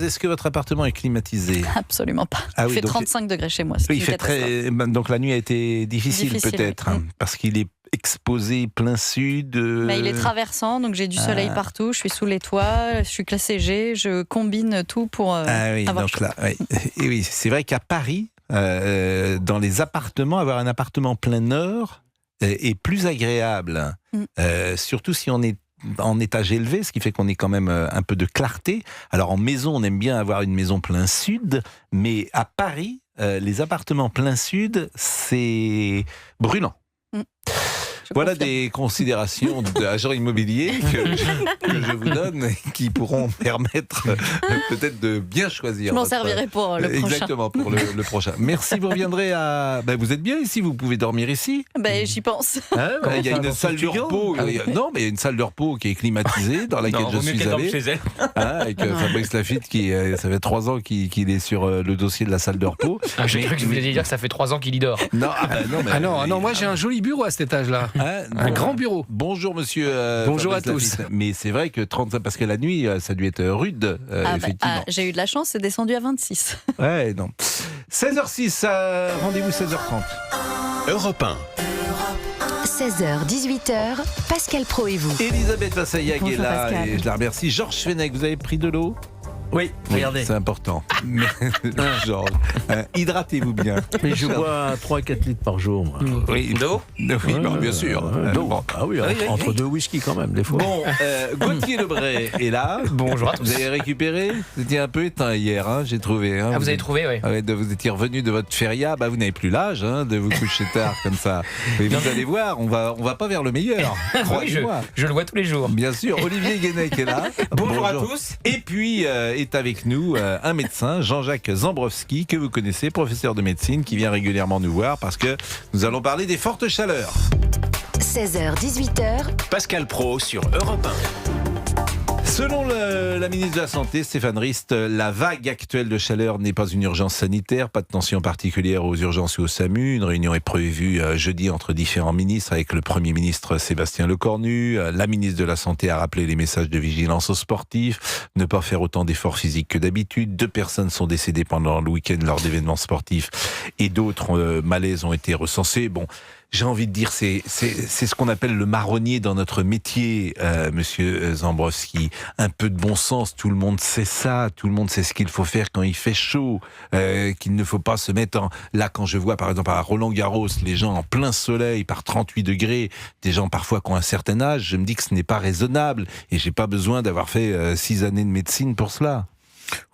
Est-ce que votre appartement est climatisé? Absolument pas. Ah Il oui, fait donc 35 degrés chez moi. C'est Oui, une il fait catastrophe. donc la nuit a été difficile peut-être, oui. parce qu'il est exposé plein sud. Mais il est traversant, donc j'ai du soleil partout. Je suis sous les toits, je suis classée G, je combine tout pour Ah oui, avoir donc chaud. là, oui. Et oui, c'est vrai qu'à Paris, dans les appartements, avoir un appartement plein nord est plus agréable, surtout si on est en étage élevé, ce qui fait qu'on est quand même un peu de clarté. Alors en maison, on aime bien avoir une maison plein sud, mais à Paris, les appartements plein sud, c'est brûlant. Je Voilà confirme. des considérations d'agents immobiliers que je vous donne et qui pourront permettre peut-être de bien choisir. Je m'en votre- servirai pour le prochain. Exactement, pour le prochain. Merci, vous reviendrez à... vous êtes bien ici, vous pouvez dormir ici. Ben, j'y pense. Hein, il y a une salle de repos. Non, mais il y a une salle de repos qui est climatisée, dans laquelle je suis allé. Chez elle. Avec Fabrice Lafitte, qui ça fait 3 ans qu'il est sur le dossier de la salle de repos. J'ai cru que vous alliez dire que ça fait 3 ans qu'il y dort. Non, non, moi j'ai un joli bureau à cet étage-là. Un grand bureau. Bonjour monsieur. Bonjour Fabrice à tous. Lafitte. Mais c'est vrai que 35, parce que la nuit, ça a dû être rude, effectivement. J'ai eu de la chance, c'est descendu à 26. Ouais, non. 16h06, rendez-vous 16h30. Europe 1. 16h, 18h, Pascal Pro et vous. Elisabeth Vassaillac est Bonjour, là Pascal. et je la remercie. Georges Fenech, vous avez pris de l'eau? Oui, regardez. C'est important. Mais, Georges, hydratez-vous bien. Mais je bois 3-4 litres par jour, moi. Oui, D'eau oui, bien sûr. D'eau. Bon. Ah oui, entre deux whisky quand même, des fois. Bon, Gauthier Lebray est là. Bonjour à tous. Vous avez récupéré? Vous étiez un peu éteint hier, j'ai trouvé. Ah, vous avez trouvé, oui. Ah ouais, vous étiez revenu de votre feria, vous n'avez plus l'âge de vous coucher tard comme ça. Mais vous allez voir, on va pas vers le meilleur. Oui, Croyez-moi. je le vois tous les jours. Bien sûr, Olivier Guénec est là. Bonjour à tous. Et puis est avec nous un médecin, Jean-Jacques Zambrowski, que vous connaissez, professeur de médecine, qui vient régulièrement nous voir parce que nous allons parler des fortes chaleurs. 16h, 18h, Pascal Pro sur Europe 1. Selon la ministre de la Santé, Stéphane Rist, la vague actuelle de chaleur n'est pas une urgence sanitaire, pas de tension particulière aux urgences ou au SAMU. Une réunion est prévue jeudi entre différents ministres avec le Premier ministre Sébastien Lecornu. La ministre de la Santé a rappelé les messages de vigilance aux sportifs, ne pas faire autant d'efforts physiques que d'habitude. 2 personnes sont décédées pendant le week-end lors d'événements sportifs et d'autres malaises ont été recensés. Bon, j'ai envie de dire, c'est ce qu'on appelle le marronnier dans notre métier, monsieur Zambrowski. Un peu de bon sens, tout le monde sait ça, tout le monde sait ce qu'il faut faire quand il fait chaud, qu'il ne faut pas se mettre en... Là, quand je vois par exemple à Roland-Garros, les gens en plein soleil par 38 degrés, des gens parfois qui ont un certain âge, je me dis que ce n'est pas raisonnable et j'ai pas besoin d'avoir fait 6 années de médecine pour cela.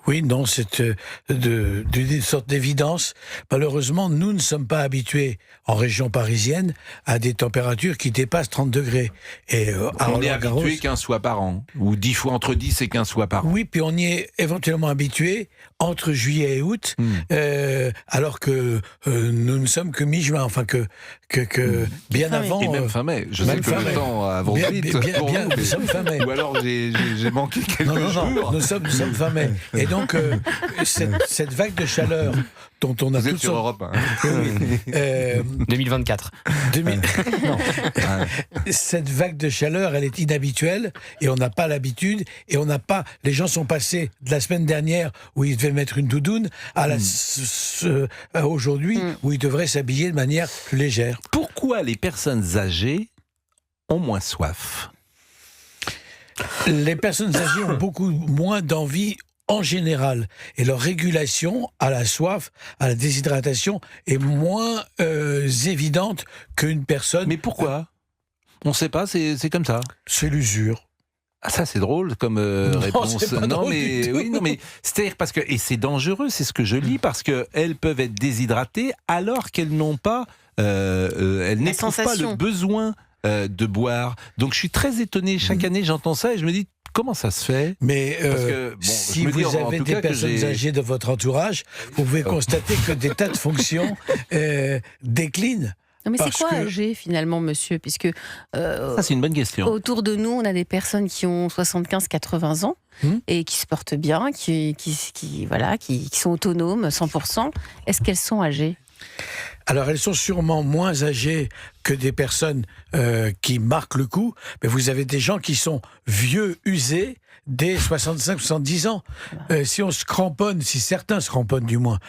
Oui, non, c'est d'une sorte d'évidence. Malheureusement, nous ne sommes pas habitués en région parisienne à des températures qui dépassent 30 degrés. Et à On est Roland-Garros, habitué 15 fois par an, ou 10 fois, entre 10 et 15 fois par an. oui, puis on y est éventuellement habitué entre juillet et août, alors que nous ne sommes que mi-juin, enfin que bien Fin mai. avant. Et même fin mai. Je sais même que fin le mai. temps avance Bien, vite. bien, pour bien, nous, mais- nous sommes fin mai. Ou alors j'ai manqué quelques Non, jours. nous sommes fin mai. Et donc, cette vague de chaleur dont on a Vous êtes toutes sur sortes- Europe 1. Oui, 2024. 2000 non. Cette vague de chaleur, elle est inhabituelle et on n'a pas l'habitude et on n'a pas. Les gens sont passés de la semaine dernière où ils devaient mettre une doudoune à aujourd'hui où ils devraient s'habiller de manière plus légère. Pourquoi les personnes âgées ont moins soif? Les personnes âgées ont beaucoup moins d'envie en général et leur régulation à la soif, à la déshydratation est moins évidente qu'une personne. Mais pourquoi? On ne sait pas, c'est comme ça. C'est l'usure. Ah, ça c'est drôle comme Non, réponse. c'est pas drôle mais du tout. oui, non mais c'est-à-dire parce que et c'est dangereux, c'est ce que je lis parce que elles peuvent être déshydratées alors qu'elles n'ont pas, elles n'éprouvent pas sensation. le besoin de boire. Donc je suis très étonné chaque année, j'entends ça et je me dis comment ça se fait? Mais Parce que, bon, si je me dis, vous en avez tout des cas, que personnes j'ai- âgées de votre entourage, vous pouvez constater que des tas de fonctions déclinent. Non, mais c'est Parce quoi que- âgé finalement, monsieur? Puisque Ça c'est une bonne question. autour de nous, on a des personnes qui ont 75-80 ans et qui se portent bien, qui sont autonomes 100%. Est-ce qu'elles sont âgées? Alors, elles sont sûrement moins âgées que des personnes qui marquent le coup, mais vous avez des gens qui sont vieux, usés, dès 65-70 ans. Si on se cramponne, si certains se cramponnent du moins,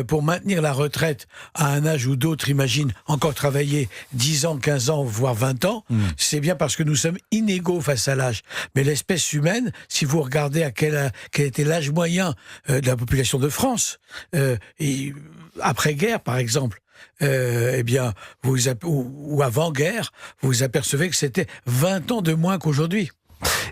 pour maintenir la retraite à un âge où d'autres imaginent encore travailler 10 ans, 15 ans, voire 20 ans, c'est bien parce que nous sommes inégaux face à l'âge. Mais l'espèce humaine, si vous regardez à quel était l'âge moyen de la population de France, après-guerre par exemple, eh bien, ou avant-guerre, vous apercevez que c'était 20 ans de moins qu'aujourd'hui.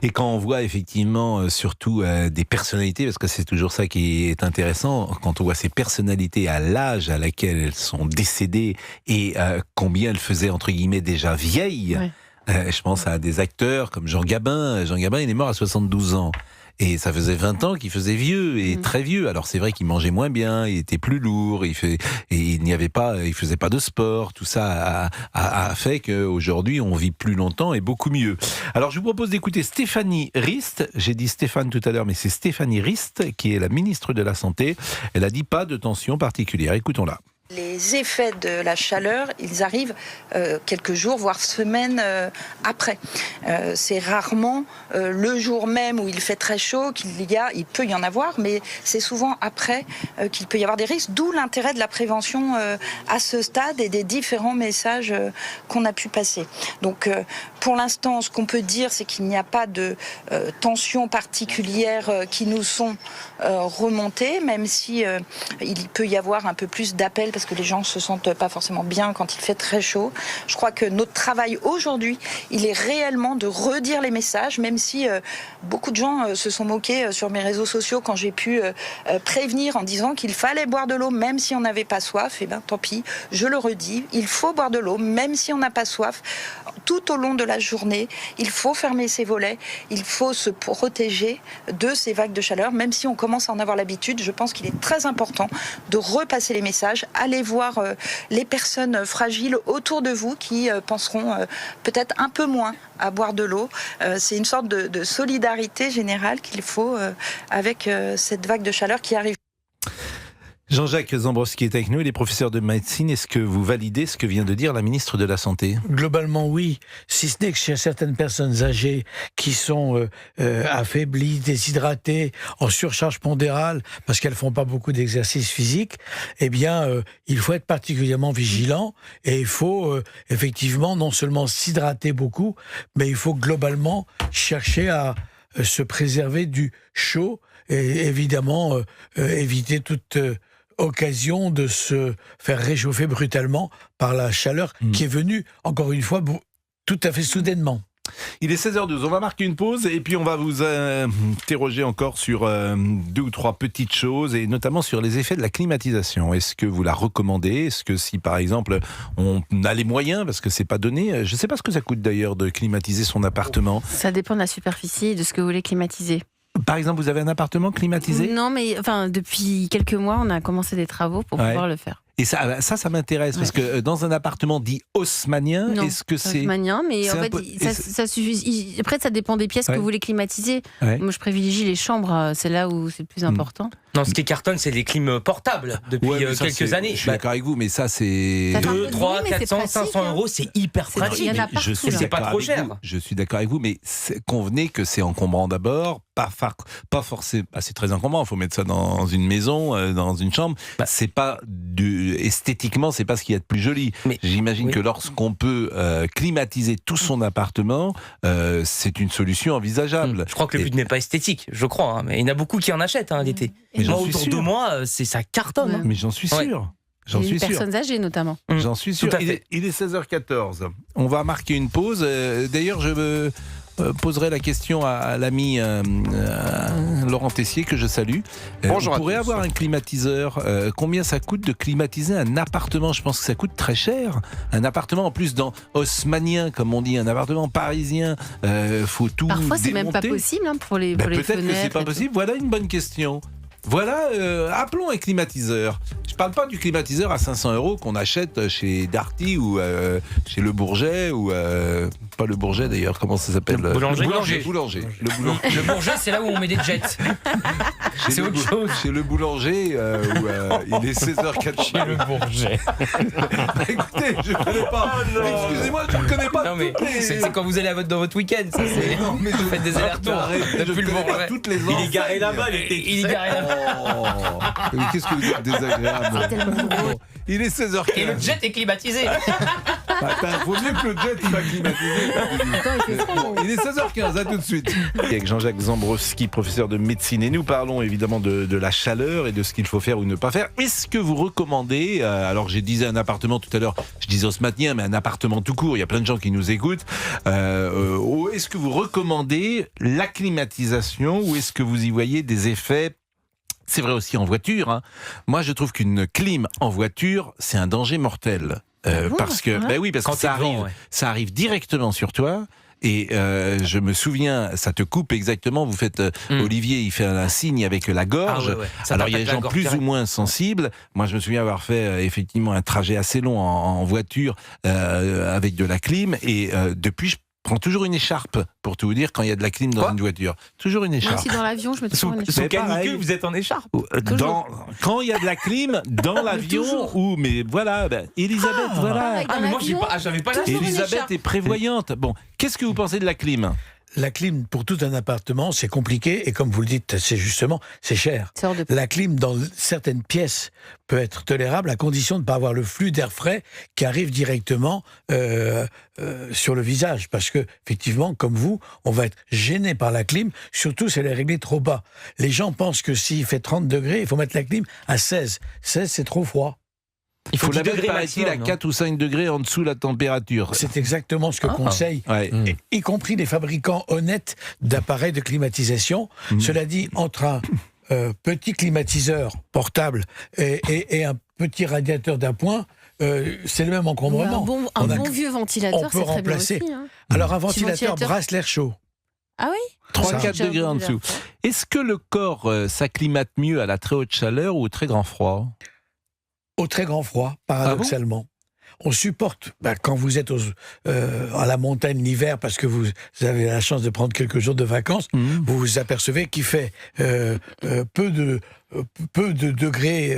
Et quand on voit effectivement surtout des personnalités, parce que c'est toujours ça qui est intéressant, quand on voit ces personnalités à l'âge à laquelle elles sont décédées et combien elles faisaient entre guillemets déjà vieilles, je pense à des acteurs comme Jean Gabin. Jean Gabin, il est mort à 72 ans. Et ça faisait 20 ans qu'il faisait vieux, et très vieux. Alors c'est vrai qu'il mangeait moins bien, il était plus lourd, il faisait pas de sport. Tout ça a fait qu'aujourd'hui on vit plus longtemps et beaucoup mieux. Alors je vous propose d'écouter Stéphanie Rist. J'ai dit Stéphane tout à l'heure, mais c'est Stéphanie Rist qui est la ministre de la Santé. Elle a dit pas de tension particulière. Écoutons-la. Les effets de la chaleur, ils arrivent quelques jours, voire semaines après. C'est rarement le jour même où il fait très chaud il peut y en avoir, mais c'est souvent après qu'il peut y avoir des risques, d'où l'intérêt de la prévention à ce stade et des différents messages qu'on a pu passer. Donc pour l'instant, ce qu'on peut dire, c'est qu'il n'y a pas de tensions particulières qui nous sont remontées, même si il peut y avoir un peu plus d'appels parce que les gens se sentent pas forcément bien quand il fait très chaud. Je crois que notre travail aujourd'hui, il est réellement de redire les messages, même si beaucoup de gens se sont moqués sur mes réseaux sociaux quand j'ai pu prévenir en disant qu'il fallait boire de l'eau même si on n'avait pas soif. Eh bien, tant pis, je le redis, il faut boire de l'eau même si on n'a pas soif. Tout au long de la journée, il faut fermer ses volets, il faut se protéger de ces vagues de chaleur, même si on commence à en avoir l'habitude. Je pense qu'il est très important de repasser les messages. Allez voir les personnes fragiles autour de vous qui penseront peut-être un peu moins à boire de l'eau. C'est une sorte de solidarité générale qu'il faut avec cette vague de chaleur qui arrive. Jean-Jacques Zambrowski est avec nous, il est professeur de médecine. Est-ce que vous validez ce que vient de dire la ministre de la Santé ? Globalement, oui. Si ce n'est que chez certaines personnes âgées qui sont affaiblies, déshydratées, en surcharge pondérale, parce qu'elles font pas beaucoup d'exercice physique, eh bien, il faut être particulièrement vigilant et il faut effectivement non seulement s'hydrater beaucoup, mais il faut globalement chercher à se préserver du chaud et évidemment éviter toute occasion de se faire réchauffer brutalement par la chaleur qui est venue, encore une fois, tout à fait soudainement. Il est 16h12, on va marquer une pause et puis on va vous interroger encore sur 2 ou 3 petites choses et notamment sur les effets de la climatisation. Est-ce que vous la recommandez ? Est-ce que si par exemple on a les moyens, parce que c'est pas donné, je ne sais pas ce que ça coûte d'ailleurs de climatiser son appartement. Ça dépend de la superficie et de ce que vous voulez climatiser. Par exemple, vous avez un appartement climatisé ? Non, mais enfin, depuis quelques mois, on a commencé des travaux pour pouvoir le faire. Et ça m'intéresse, parce que dans un appartement dit haussmannien, est-ce que c'est... Haussmannien, mais en fait, ça suffit. Après, ça dépend des pièces que vous voulez climatiser. Moi, je privilégie les chambres, c'est là où c'est le plus important. Non, ce qui cartonne, c'est les clims portables depuis quelques années. Je suis d'accord avec vous, mais ça, c'est... 2, 3, 400, 500 euros, c'est hyper pratique. Il y en a partout, c'est pas trop cher. Je suis d'accord avec vous, mais convenez que c'est encombrant d'abord, pas forcément... c'est très encombrant, il faut mettre ça dans une maison, dans une chambre. C'est pas esthétiquement, c'est pas ce qu'il y a de plus joli. Mais j'imagine que lorsqu'on peut climatiser tout son appartement, c'est une solution envisageable. Je crois que le but n'est pas esthétique, je crois, mais il y en a beaucoup qui en achètent l'été. Moi, autour de moi, ça cartonne. Mais j'en suis sûr. Les personnes âgées notamment. J'en suis sûr. Il est 16h14. On va marquer une pause. D'ailleurs, je poserai la question à l'ami Laurent Tessier, que je salue. Bonjour. On pourrait avoir un climatiseur. Combien ça coûte de climatiser un appartement ? Je pense que ça coûte très cher. Un appartement, en plus, dans haussmannien, comme on dit, un appartement parisien, faut tout Parfois, c'est démonter. même pas possible pour les Peut-être fenêtres. que c'est pas possible. Voilà une bonne question. Voilà, appelons un climatiseur. Je parle pas du climatiseur à 500 € qu'on achète chez Darty ou chez Le Bourget ou pas Le Bourget d'ailleurs, comment ça s'appelle? Le boulanger. Le boulanger. Le bourget, c'est là où on met des jets. C'est autre chose. Chez le boulanger où il est 16h04. Chez le bourget. Écoutez, je connais pas. Excusez-moi, je ne connais pas. Non mais toutes les... c'est quand vous allez dans votre week-end, ça c'est. Non, mais Vous faites des allers-retours. Depuis le Bourget. Toutes les Il est garé là-bas, il est garé là-bas. Mais qu'est-ce que vous êtes désagréable. C'est tellement drôle. Il est 16h15. Et le jet est climatisé. Faut mieux que le jet soit climatisé. Il est 16h15, à tout de suite. Avec Jean-Jacques Zambrowski, professeur de médecine, et nous parlons évidemment de la chaleur et de ce qu'il faut faire ou ne pas faire. Est-ce que vous recommandez, alors j'ai disais un appartement tout à l'heure, je disais osmanien, mais un appartement tout court, il y a plein de gens qui nous écoutent, est-ce que vous recommandez la climatisation ou est-ce que vous y voyez des effets? C'est vrai aussi en voiture, hein. Moi je trouve qu'une clim en voiture, c'est un danger mortel. Parce que, parce que ça arrive directement sur toi. Et je me souviens, ça te coupe exactement. Vous faites Olivier, il fait un signe avec la gorge. Alors il y a des gens plus ou moins sensibles. Moi, je me souviens avoir fait effectivement un trajet assez long en voiture avec de la clim. Et depuis, je prends toujours une écharpe pour tout vous dire quand il y a de la clim dans une voiture. Toujours une Moi écharpe. aussi, dans l'avion, je me toujours une Sous écharpe. canicule, vous êtes en écharpe. Quand il y a de la clim dans l'avion, mais voilà, Elisabeth, voilà. Dans Mais moi, l'avion, j'avais pas la toujours une Elisabeth écharpe. est prévoyante. Bon, qu'est-ce que vous pensez de la clim? La clim, pour tout un appartement, c'est compliqué et comme vous le dites, c'est cher. C'est hors de- La clim dans certaines pièces peut être tolérable à condition de ne pas avoir le flux d'air frais qui arrive directement sur le visage. Parce que, effectivement, comme vous, on va être gêné par la clim, surtout si elle est réglée trop bas. Les gens pensent que s'il fait 30 degrés, il faut mettre la clim à 16. 16, c'est trop froid. Il faut la 10 mettre, degrés paraît-il, à maximum, 4 ou 5 degrés en dessous de la température. C'est exactement ce que conseillent, Ouais. y compris les fabricants honnêtes d'appareils de climatisation. Cela dit, entre un petit climatiseur portable et un petit radiateur d'appoint, c'est le même encombrement. Un bon vieux ventilateur, on peut c'est très bien remplacer. aussi. Hein. Alors un Petit ventilateur ventilateur. brasse l'air chaud. Ah oui 3-4 degrés en dessous. Est-ce que le corps s'acclimate mieux à la très haute chaleur ou au très grand froid? Au très grand froid, paradoxalement. On supporte, quand vous êtes à la montagne l'hiver, parce que vous avez la chance de prendre quelques jours de vacances, vous vous apercevez qu'il fait peu de degrés,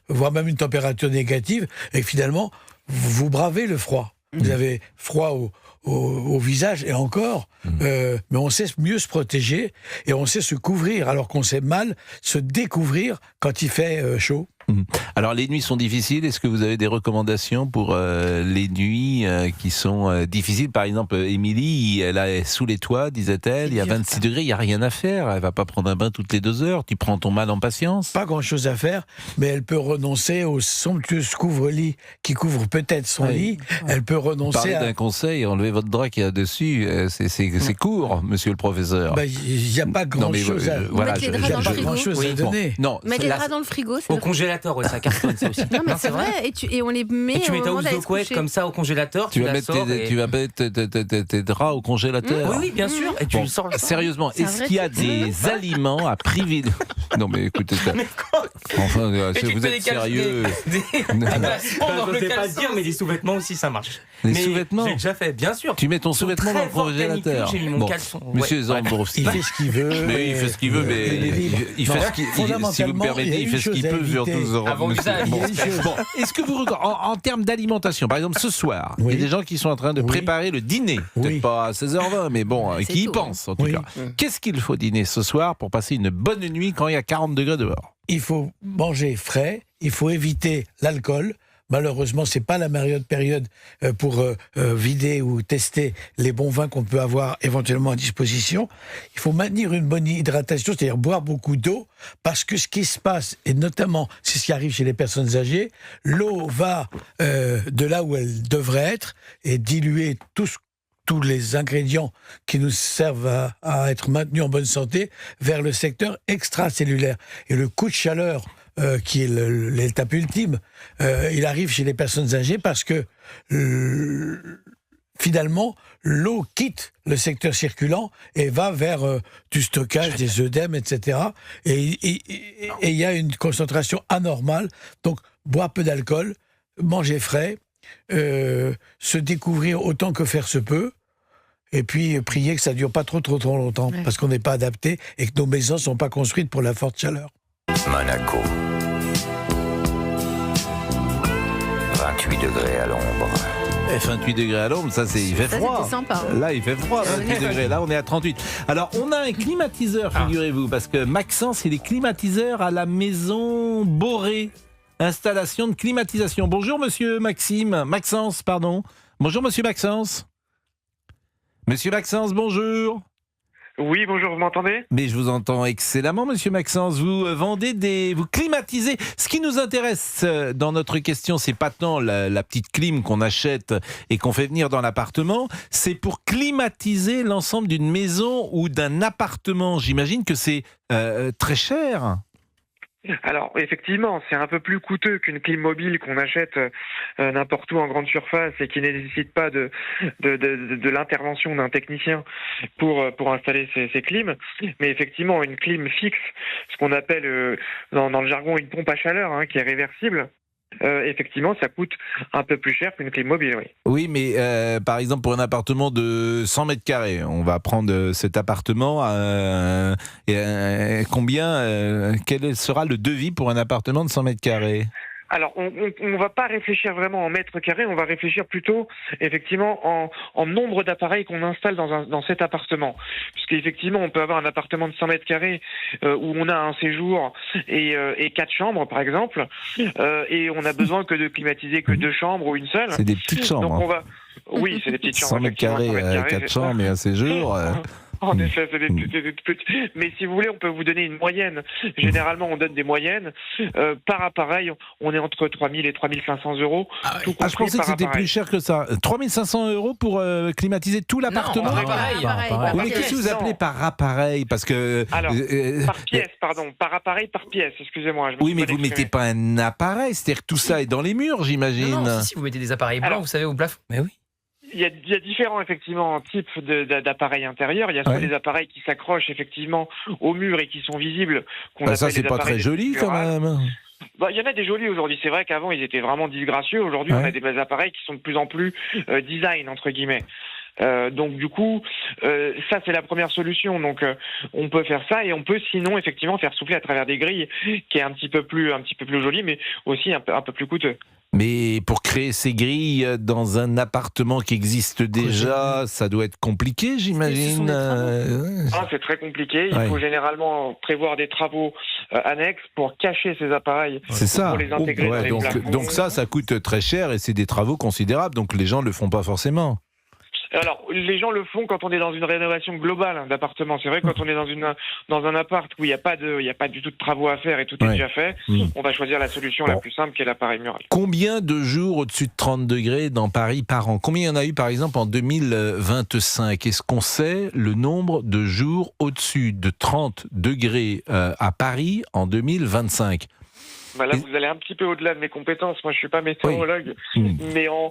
voire même une température négative, et finalement, vous bravez le froid. Vous avez froid au visage, et encore, mais on sait mieux se protéger, et on sait se couvrir, alors qu'on sait mal se découvrir quand il fait chaud. Alors les nuits sont difficiles. Est-ce que vous avez des recommandations pour les nuits qui sont difficiles? Par exemple, Émilie, elle est sous les toits, disait-elle, il y a 26 degrés, il n'y a rien à faire. Elle va pas prendre un bain toutes les 2 heures. Tu prends ton mal en patience? Pas grand-chose à faire, mais elle peut renoncer au somptueux couvre-lit qui couvre peut-être son lit. Elle peut renoncer Parlez d'un conseil, enlevez votre drap qu'il y a dessus. C'est court, monsieur le professeur. Il n'y a pas grand-chose à... Mettre les draps dans le frigo. à donner. Non, Mettre les draps dans le frigo, c'est Au congélateur, ça cartonne ça aussi. Non, mais c'est vrai. Et on les met Et tu mets au ta moment housse d'aller de se couette coucher. comme ça au congélateur, tu vas la mettre sors tes draps au congélateur. Oui, bien sûr. Et tu Bon, sors le sérieusement, C'est un est-ce vrai qu'il y a truc. des aliments à privilégier? Non mais écoutez ça. Enfin, Et tu vous fais êtes sérieux? des glaçons dans le caleçon. Mais les sous-vêtements aussi, ça marche. Les Mais sous-vêtements? J'ai déjà fait, bien sûr. Tu mets ton sous-vêtement dans le congélateur. J'ai mis mon caleçon. Monsieur Zambrowski. Il fait ce qu'il veut. Mais il fait ce qu'il veut, mais il fait ce qu'il, si vous me permettez, il fait ce qu'il peut sur 12 euros. Avant usage. Bon, est-ce que vous en termes d'alimentation, par exemple ce soir, il y a des gens qui sont en train de préparer le dîner, peut-être pas à 16h20, mais bon, qui y tôt, pensent en tout cas. Qu'est-ce qu'il faut dîner ce soir pour passer une bonne nuit quand il y a 40 degrés dehors? Il faut manger frais, il faut éviter l'alcool. Malheureusement, c'est pas la meilleure période pour vider ou tester les bons vins qu'on peut avoir éventuellement à disposition. Il faut maintenir une bonne hydratation, c'est-à-dire boire beaucoup d'eau, parce que ce qui se passe, et notamment c'est ce qui arrive chez les personnes âgées, l'eau va de là où elle devrait être et diluer tous les ingrédients qui nous servent à être maintenus en bonne santé vers le secteur extracellulaire. Et le coup de chaleur qui est l'étape ultime, il arrive chez les personnes âgées parce que finalement, l'eau quitte le secteur circulant et va vers du stockage, des œdèmes, etc. Et il y a une concentration anormale. Donc, boire peu d'alcool, manger frais, se découvrir autant que faire se peut, et puis prier que ça ne dure pas trop longtemps, parce qu'on n'est pas adapté et que nos maisons ne sont pas construites pour la forte chaleur. Monaco. 28 degrés à l'ombre. 28 degrés à l'ombre, il fait froid. C'était sympa. Là, il fait froid, 28 degrés. Là, on est à 38. Alors, on a un climatiseur, figurez-vous, parce que Maxence, il est climatiseur à la maison Boré. Installation de climatisation. Bonjour, monsieur Maxence, pardon. Bonjour, monsieur Maxence. Monsieur Maxence, bonjour. Oui, bonjour, vous m'entendez ? Mais je vous entends excellemment, monsieur Maxence. Vous vous climatisez. Ce qui nous intéresse dans notre question, c'est pas tant la petite clim qu'on achète et qu'on fait venir dans l'appartement, c'est pour climatiser l'ensemble d'une maison ou d'un appartement. J'imagine que c'est très cher. Alors, effectivement, c'est un peu plus coûteux qu'une clim mobile qu'on achète n'importe où en grande surface et qui ne nécessite pas de l'intervention d'un technicien pour installer ces clims. Mais effectivement, une clim fixe, ce qu'on appelle dans le jargon une pompe à chaleur, qui est réversible, effectivement, ça coûte un peu plus cher qu'une clim mobile, oui. Oui, mais par exemple, pour un appartement de 100 mètres carrés, on va prendre cet appartement. Quel sera le devis pour un appartement de 100 mètres carrés ? Alors, on ne va pas réfléchir vraiment en mètres carrés, on va réfléchir plutôt, effectivement, en nombre d'appareils qu'on installe dans cet appartement. Puisqu'effectivement, on peut avoir un appartement de 100 mètres carrés où on a un séjour et 4 chambres, par exemple, et on a besoin que de climatiser que 2 chambres ou une seule. C'est des petites chambres. Donc oui, c'est des petites chambres. 100 mètres carrés, 4 chambres et un séjour. En effet, c'est des petites. Mais si vous voulez, on peut vous donner une moyenne. Généralement, on donne des moyennes. Par appareil, on est entre 3 000 et 3 500 euros. Tout je pensais que c'était plus cher que ça. 3 500 euros pour climatiser tout l'appartement. Non, par appareil. Mais qu'est-ce que vous appelez par appareil ? Parce que alors, par pièce, pardon. Par appareil, par pièce. Excusez-moi. Oui, mais vous ne mettez pas un appareil. C'est-à-dire que tout ça est dans les murs, j'imagine. Non, si vous mettez des appareils blancs, vous savez, au plafond. Mais oui. Il y a différents effectivement types d'appareils intérieurs. Il y a soit des appareils qui s'accrochent effectivement au mur et qui sont visibles. Ça, c'est pas très joli quand même. Il y en a des jolis aujourd'hui. C'est vrai qu'avant, ils étaient vraiment disgracieux. Aujourd'hui, on a des appareils qui sont de plus en plus design, entre guillemets. Donc du coup, ça c'est la première solution. Donc on peut faire ça et on peut sinon effectivement faire souffler à travers des grilles, qui est un petit peu plus joli, mais aussi un peu plus coûteux. Mais pour créer ces grilles dans un appartement qui existe déjà, ça doit être compliqué, j'imagine. C'est très compliqué. Il faut généralement prévoir des travaux annexes pour cacher ces appareils. C'est ça. Pour les intégrer dans les plafonds. Donc ça coûte très cher et c'est des travaux considérables. Donc les gens ne le font pas forcément. Alors, les gens le font quand on est dans une rénovation globale d'appartement. C'est vrai, quand on est dans un appart où il n'y a pas du tout de travaux à faire et tout est déjà fait, on va choisir la solution la plus simple qui est l'appareil mural. Combien de jours au-dessus de 30 degrés dans Paris par an ? Combien il y en a eu par exemple en 2025 ? Est-ce qu'on sait le nombre de jours au-dessus de 30 degrés à Paris en 2025 ? Là, vous allez un petit peu au-delà de mes compétences. Moi, je suis pas météorologue, mais on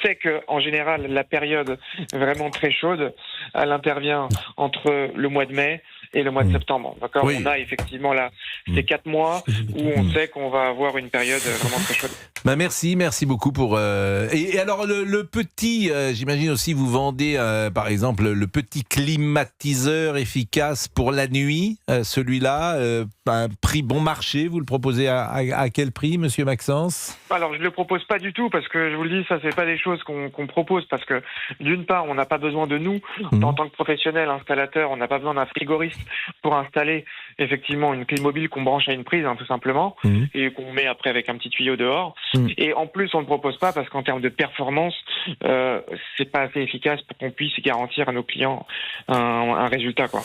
sait que, en général, la période vraiment très chaude, elle intervient entre le mois de mai et le mois de septembre. D'accord ? On a effectivement là ces 4 mois où on sait qu'on va avoir une période vraiment très chaude. Merci beaucoup pour. Et alors le petit, j'imagine aussi vous vendez par exemple le petit climatiseur efficace pour la nuit, celui-là, un prix bon marché, vous le proposez à quel prix, monsieur Maxence ? Alors je le propose pas du tout parce que je vous le dis, ça c'est pas des choses qu'on propose parce que d'une part on n'a pas besoin de nous en tant que professionnels installateurs, on n'a pas besoin d'un frigoriste pour installer effectivement une clim mobile qu'on branche à une prise tout simplement et qu'on met après avec un petit tuyau dehors. Et en plus on ne propose pas parce qu'en termes de performance c'est pas assez efficace pour qu'on puisse garantir à nos clients un résultat quoi.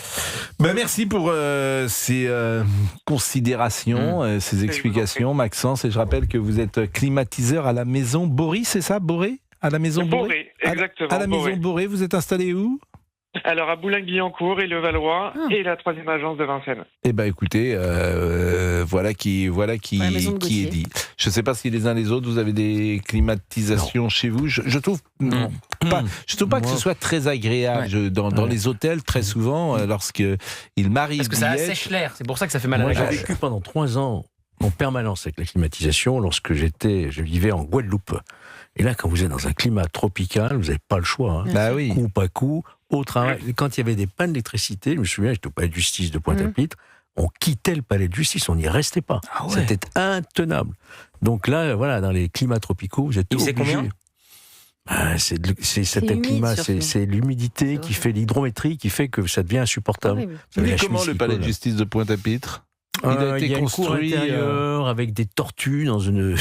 Merci pour ces considérations, ces explications Maxence, et je rappelle que vous êtes climatiseur à la maison Boré, c'est ça, Boré ? À la maison Boré, exactement. À la maison Boré, vous êtes installé où ? Alors à Boulogne-Billancourt et le Valois et la 3e agence de Vincennes. Eh ben écoutez, voilà qui est dit. Je ne sais pas si les uns les autres vous avez des climatisations chez vous. Je trouve Je trouve pas que ce soit très agréable. Dans les hôtels, très souvent, lorsqu'il m'arrive. Parce que ça assèche l'air, c'est pour ça que ça fait mal à la gorge. J'ai vécu pendant 3 ans en permanence avec la climatisation lorsque je vivais en Guadeloupe. Et là, quand vous êtes dans un climat tropical, vous n'avez pas le choix. Bah oui. Coup pas coup, au travail. Quand il y avait des pannes d'électricité, je me souviens, j'étais au palais de justice de Pointe-à-Pitre, on quittait le palais de justice, on n'y restait pas. C'était intenable. Donc là, voilà, dans les climats tropicaux, vous êtes obligés. Combien c'est cet climat, c'est l'humidité qui fait l'hydrométrie qui fait que ça devient insupportable. Mais comment le palais de justice de Pointe-à-Pitre? Il a été construit avec des tortues dans une.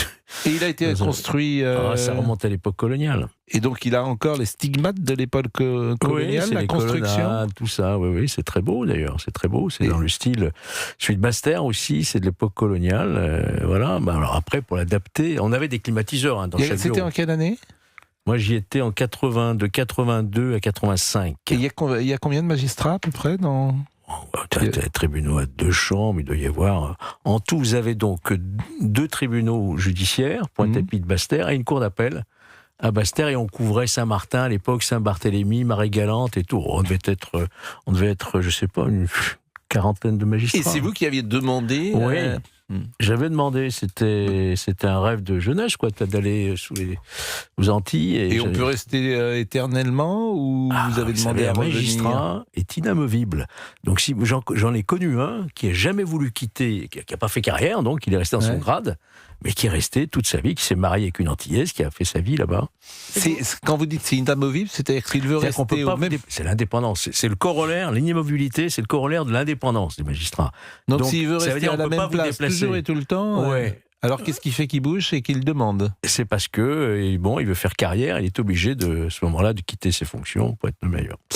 Et il a été construit. Ça remonte à l'époque coloniale. Et donc il a encore les stigmates de l'époque coloniale, la construction. Tout ça, oui, c'est très beau d'ailleurs. C'est très beau. C'est dans le style. Celui de Basse-Terre aussi, c'est de l'époque coloniale. Voilà. Alors après, pour l'adapter, on avait des climatiseurs dans chaque bureau. C'était en quelle année? Moi, j'y étais de 82 à 85. Et il y a combien de magistrats à peu près dans... Les tribunaux à 2 chambres, il doit y avoir... En tout, vous avez donc 2 tribunaux judiciaires, Pointe-à-Pitre, Basse-Terre, et une cour d'appel à Basse-Terre, et on couvrait Saint-Martin à l'époque, Saint-Barthélemy, Marie-Galante et tout. On devait être, je sais pas, une 40aine de magistrats. Et c'est vous qui aviez demandé... Oui. J'avais demandé, c'était un rêve de jeunesse, quoi, d'aller aux Antilles. Et on peut rester éternellement, ou vous avez demandé à revenir? Un magistrat est inamovible. Donc si j'en ai connu un qui n'a jamais voulu quitter, qui n'a pas fait carrière, donc il est resté dans son grade, mais qui est resté toute sa vie, qui s'est marié avec une Antillaise, qui a fait sa vie là-bas. Quand vous dites c'est inamovible, c'est-à-dire qu'il veut rester au même... C'est l'indépendance, c'est le corollaire, l'immobilité, c'est le corollaire de l'indépendance des magistrats. Donc s'il veut rester à la même place toujours et tout le temps, alors qu'est-ce qui fait qu'il bouge et qu'il demande? C'est parce que il veut faire carrière, il est obligé à ce moment-là de quitter ses fonctions pour être le meilleur.